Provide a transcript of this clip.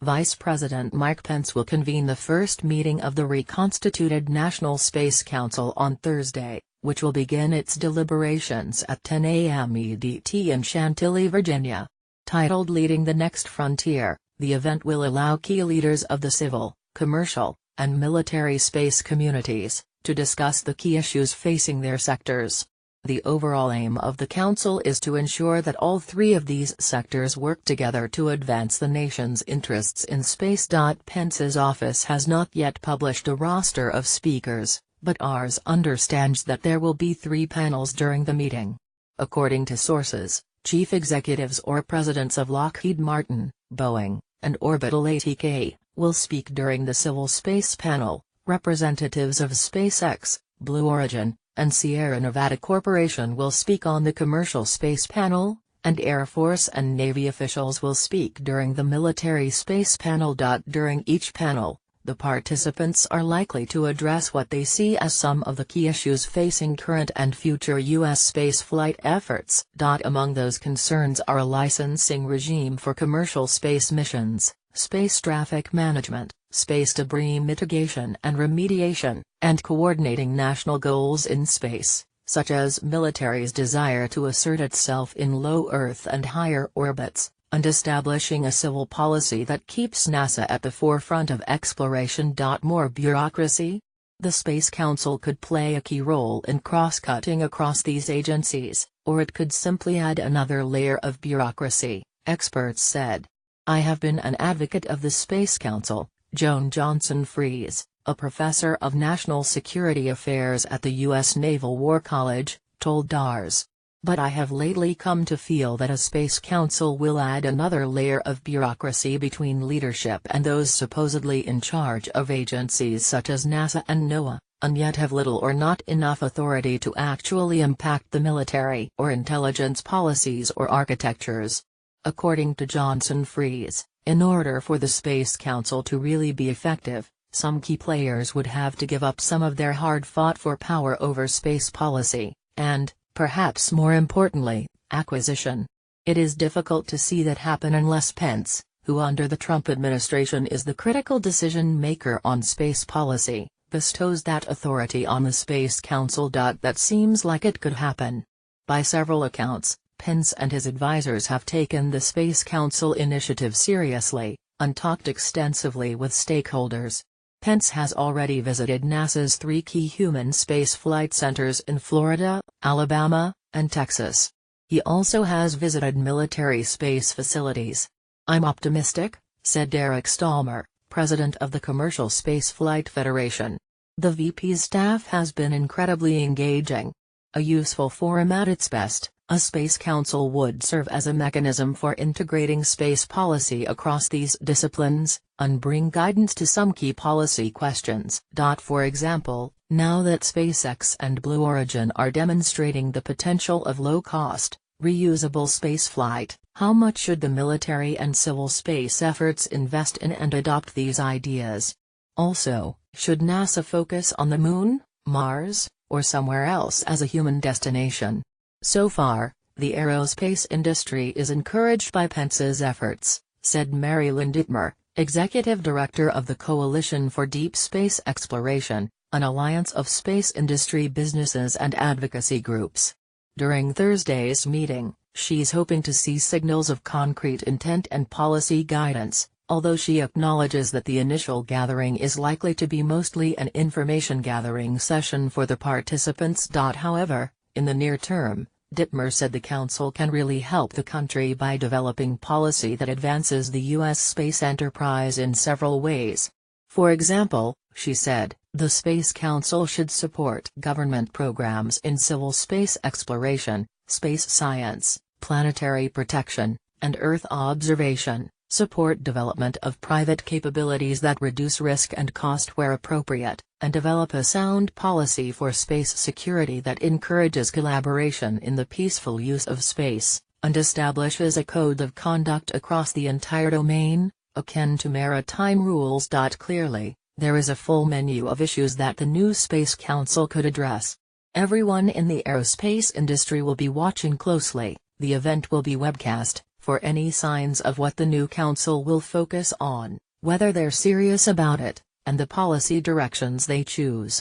Vice President Mike Pence will convene the first meeting of the reconstituted National Space Council on Thursday, which will begin its deliberations at 10 a.m. EDT in Chantilly, Virginia. Titled Leading the Next Frontier, the event will allow key leaders of the civil, commercial, and military space communities to discuss the key issues facing their sectors. The overall aim of the Council is to ensure that all three of these sectors work together to advance the nation's interests in space. Pence's office has not yet published a roster of speakers, but ours understands that there will be 3 panels during the meeting. According to sources, chief executives or presidents of Lockheed Martin, Boeing, and Orbital ATK will speak during the civil space panel. Representatives of SpaceX, Blue Origin, and Sierra Nevada Corporation will speak on the commercial space panel, and Air Force and Navy officials will speak during the military space panel. During each panel, the participants are likely to address what they see as some of the key issues facing current and future U.S. spaceflight efforts. Among those concerns are a licensing regime for commercial space missions, space traffic management, space debris mitigation and remediation, and coordinating national goals in space, such as military's desire to assert itself in low Earth and higher orbits, and establishing a civil policy that keeps NASA at the forefront of exploration. More bureaucracy? The Space Council could play a key role in cross-cutting across these agencies, or it could simply add another layer of bureaucracy, experts said. I have been an advocate of the Space Council, Joan Johnson-Fries, a professor of national security affairs at the U.S. Naval War College, told DARS. But I have lately come to feel that a Space Council will add another layer of bureaucracy between leadership and those supposedly in charge of agencies such as NASA and NOAA, and yet have little or not enough authority to actually impact the military or intelligence policies or architectures. According to Johnson-Fries, in order for the Space Council to really be effective, some key players would have to give up some of their hard-fought-for power over space policy, and, perhaps more importantly, acquisition. It is difficult to see that happen unless Pence, who under the Trump administration is the critical decision-maker on space policy, bestows that authority on the Space Council. That seems like it could happen. By several accounts, Pence and his advisors have taken the Space Council initiative seriously, and talked extensively with stakeholders. Pence has already visited NASA's 3 key human spaceflight centers in Florida, Alabama, and Texas. He also has visited military space facilities. I'm optimistic, said Derek Stallmer, president of the Commercial Spaceflight Federation. The VP's staff has been incredibly engaging. A useful forum at its best. A Space Council would serve as a mechanism for integrating space policy across these disciplines, and bring guidance to some key policy questions. For example, now that SpaceX and Blue Origin are demonstrating the potential of low-cost, reusable spaceflight, how much should the military and civil space efforts invest in and adopt these ideas? Also, should NASA focus on the Moon, Mars, or somewhere else as a human destination? So far, the aerospace industry is encouraged by Pence's efforts, said Mary Lynn Dittmer, executive director of the Coalition for Deep Space Exploration, an alliance of space industry businesses and advocacy groups. During Thursday's meeting, she's hoping to see signals of concrete intent and policy guidance, although she acknowledges that the initial gathering is likely to be mostly an information gathering session for the participants. However, in the near term, Dittmer said the Council can really help the country by developing policy that advances the U.S. space enterprise in several ways. For example, she said, the Space Council should support government programs in civil space exploration, space science, planetary protection, and Earth observation, support development of private capabilities that reduce risk and cost where appropriate, and develop a sound policy for space security that encourages collaboration in the peaceful use of space, and establishes a code of conduct across the entire domain, akin to maritime rules. Clearly, there is a full menu of issues that the new Space Council could address. Everyone in the aerospace industry will be watching closely. The event will be webcast, for any signs of what the new council will focus on, whether they're serious about it, and the policy directions they choose.